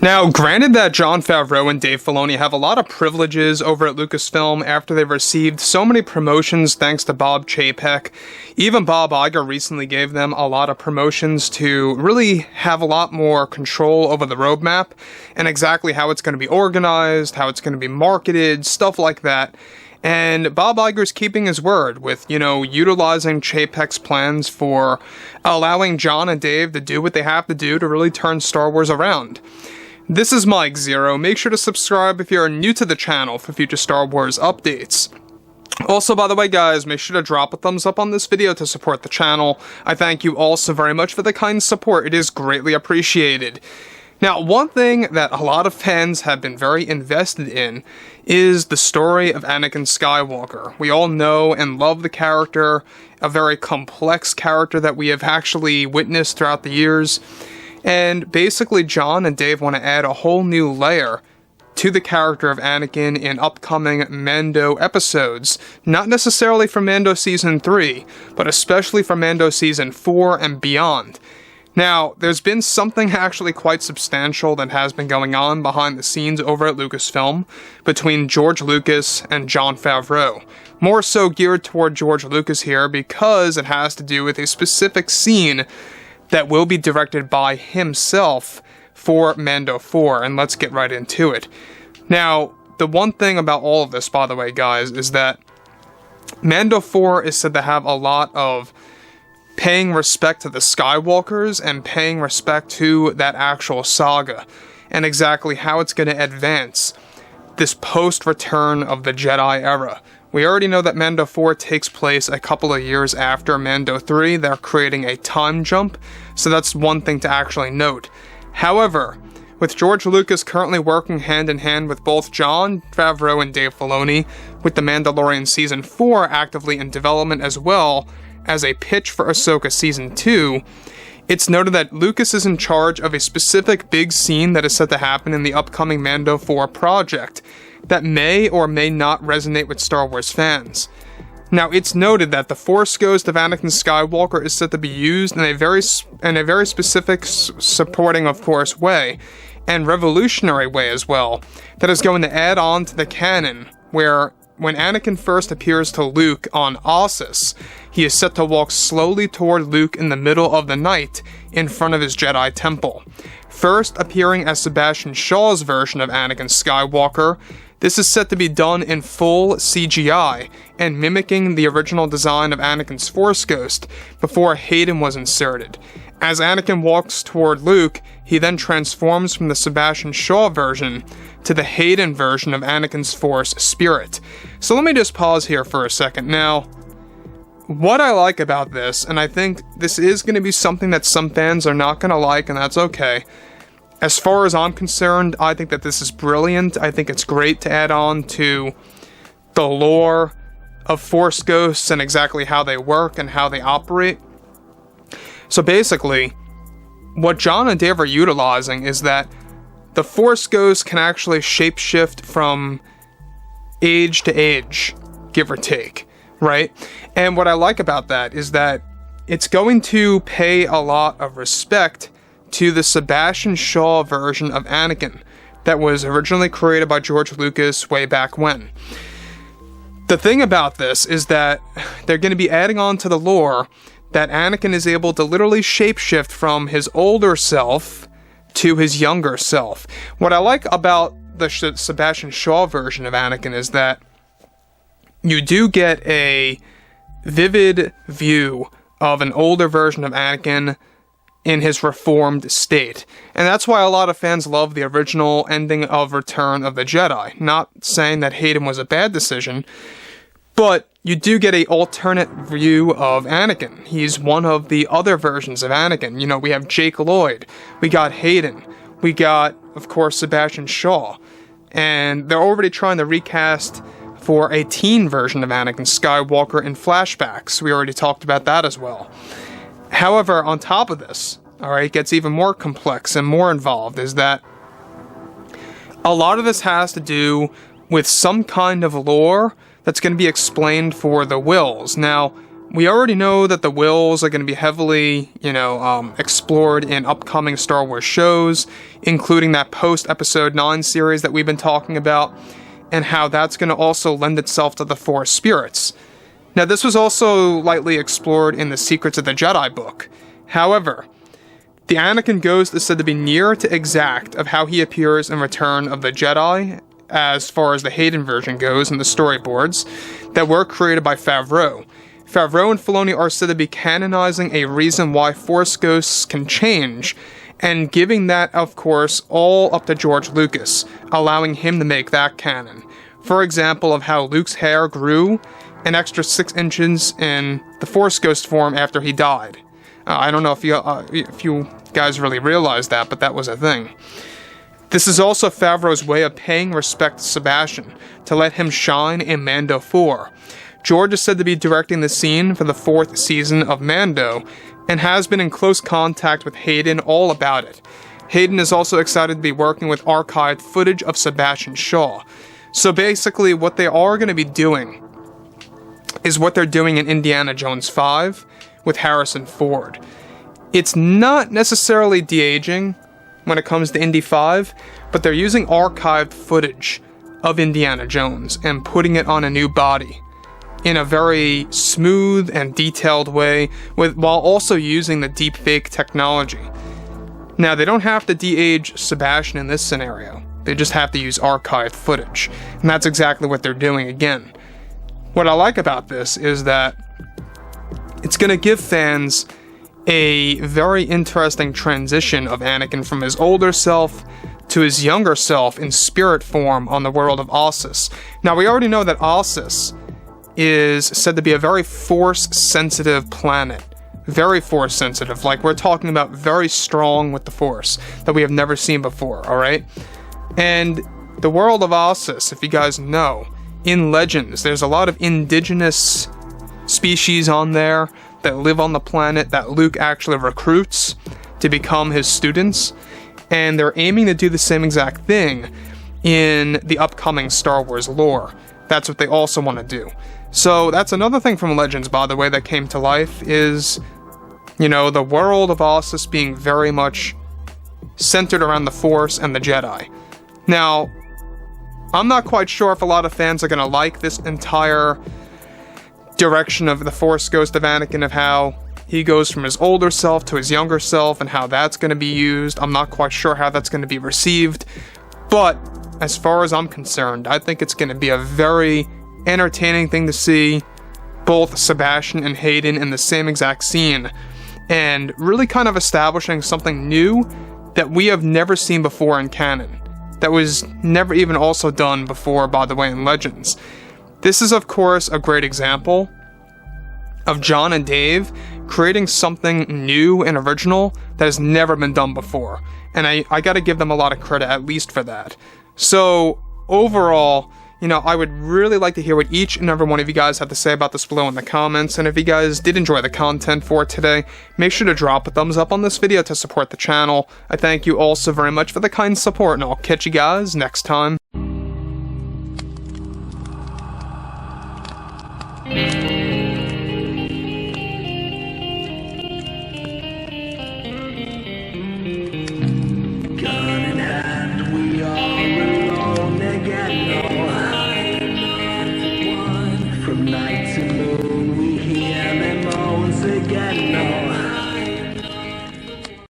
Now, granted that Jon Favreau and Dave Filoni have a lot of privileges over at Lucasfilm after they've received so many promotions thanks to Bob Chapek, even Bob Iger recently gave them a lot of promotions to really have a lot more control over the roadmap and exactly how it's going to be organized, how it's going to be marketed, stuff like that. And Bob Iger's keeping his word with, utilizing Chapek's plans for allowing Jon and Dave to do what they have to do to really turn Star Wars around. This is Mike Zero. Make sure to subscribe if you're new to the channel for future Star Wars updates. Also, by the way, guys, make sure to drop a thumbs up on this video to support the channel. I thank you all so very much for the kind support. It is greatly appreciated. Now, one thing that a lot of fans have been very invested in is the story of Anakin Skywalker. We all know and love the character, a very complex character that we have actually witnessed throughout the years. And basically, Jon and Dave want to add a whole new layer to the character of Anakin in upcoming Mando episodes. Not necessarily for Mando Season 3, but especially for Mando Season 4 and beyond. Now, there's been something actually quite substantial that has been going on behind the scenes over at Lucasfilm between George Lucas and Jon Favreau. More so geared toward George Lucas here because it has to do with a specific scene that will be directed by himself for Mando 4, and let's get right into it. Now, the one thing about all of this, by the way, guys, is that Mando 4 is said to have a lot of paying respect to the Skywalkers and paying respect to that actual saga, and exactly how it's going to advance this post-Return of the Jedi era. We already know that Mando 4 takes place a couple of years after Mando 3. They're creating a time jump, so that's one thing to actually note. However, with George Lucas currently working hand in hand with both Jon Favreau and Dave Filoni, with The Mandalorian Season 4 actively in development as well as a pitch for Ahsoka Season 2, it's noted that Lucas is in charge of a specific big scene that is set to happen in the upcoming Mando 4 project that may or may not resonate with Star Wars fans. Now, it's noted that the Force Ghost of Anakin Skywalker is set to be used in a very specific supporting, of course, way, and revolutionary way as well, that is going to add on to the canon, where when Anakin first appears to Luke on Ossus, he is set to walk slowly toward Luke in the middle of the night in front of his Jedi temple. First appearing as Sebastian Shaw's version of Anakin Skywalker, this is set to be done in full CGI and mimicking the original design of Anakin's Force Ghost before Hayden was inserted. As Anakin walks toward Luke, he then transforms from the Sebastian Shaw version to the Hayden version of Anakin's Force Spirit. So let me just pause here for a second. Now, what I like about this, and I think this is going to be something that some fans are not going to like, and that's okay. As far as I'm concerned, I think that this is brilliant. I think it's great to add on to the lore of Force Ghosts and exactly how they work and how they operate. So basically, what Jon and Dave are utilizing is that the Force Ghost can actually shapeshift from age to age, give or take, right? And what I like about that is that it's going to pay a lot of respect to the Sebastian Shaw version of Anakin that was originally created by George Lucas way back when. The thing about this is that they're going to be adding on to the lore that Anakin is able to literally shapeshift from his older self to his younger self. What I like about the Sebastian Shaw version of Anakin is that you do get a vivid view of an older version of Anakin in his reformed state. And that's why a lot of fans love the original ending of Return of the Jedi. Not saying that Hayden was a bad decision, but you do get an alternate view of Anakin. He's one of the other versions of Anakin. We have Jake Lloyd, we got Hayden, we got, of course, Sebastian Shaw. And they're already trying to recast for a teen version of Anakin Skywalker in flashbacks. We already talked about that as well. However, on top of this, it gets even more complex and more involved, is that a lot of this has to do with some kind of lore that's going to be explained for the Wills. Now, We already know that the wills are going to be heavily, explored in upcoming Star Wars shows, including that post-Episode 9 series that we've been talking about, and how that's going to also lend itself to the Force spirits. Now, this was also lightly explored in the Secrets of the Jedi book. However, the Anakin ghost is said to be near to exact of how he appears in Return of the Jedi, as far as the Hayden version goes in the storyboards that were created by FAVREAU. FAVREAU and Filoni are said to be canonizing a reason why Force ghosts can change, and giving that, of course, all up to George Lucas, allowing him to make that canon. For example, of how Luke's hair grew an extra 6 inches in the Force ghost form after he died. I don't know if you guys really realize that, but that was a thing. This is also Favreau's way of paying respect to Sebastian, to let him shine in Mando 4. George is said to be directing the scene for the 4th season of Mando, and has been in close contact with Hayden all about it. Hayden is also excited to be working with archived footage of Sebastian Shaw. So basically, what they are going to be doing is what they're doing in Indiana Jones 5 with Harrison Ford. It's not necessarily de-aging when it comes to Indy 5, but they're using archived footage of Indiana Jones and putting it on a new body in a very smooth and detailed way, while also using the deepfake technology. Now, they don't have to de-age Sebastian in this scenario. They just have to use archived footage, and that's exactly what they're doing again. What I like about this is that it's going to give fans a very interesting transition of Anakin from his older self to his younger self in spirit form on the world of Ossus. Now, we already know that Ossus is said to be a very Force-sensitive planet. Very Force-sensitive. Like, we're talking about very strong with the Force that we have never seen before, alright? And the world of Ossus, if you guys know, in Legends, there's a lot of indigenous species on there that live on the planet that Luke actually recruits to become his students, and they're aiming to do the same exact thing in the upcoming Star Wars lore. That's what they also want to do. So that's another thing from Legends, by the way, that came to life is, the world of Ossus being very much centered around the Force and the Jedi. Now, I'm not quite sure if a lot of fans are going to like this entire direction of the Force Ghost of Anakin, of how he goes from his older self to his younger self and how that's going to be used. I'm not quite sure how that's going to be received, but as far as I'm concerned, I think it's going to be a very entertaining thing to see both Sebastian and Hayden in the same exact scene, and really kind of establishing something new that we have never seen before in canon, that was never even also done before, by the way, in Legends. This is, of course, a great example of John and Dave creating something new and original that has never been done before, and I gotta give them a lot of credit, at least for that. So, overall, I would really like to hear what each and every one of you guys have to say about this below in the comments, and if you guys did enjoy the content for today, make sure to drop a thumbs up on this video to support the channel. I thank you all so very much for the kind support, and I'll catch you guys next time. Night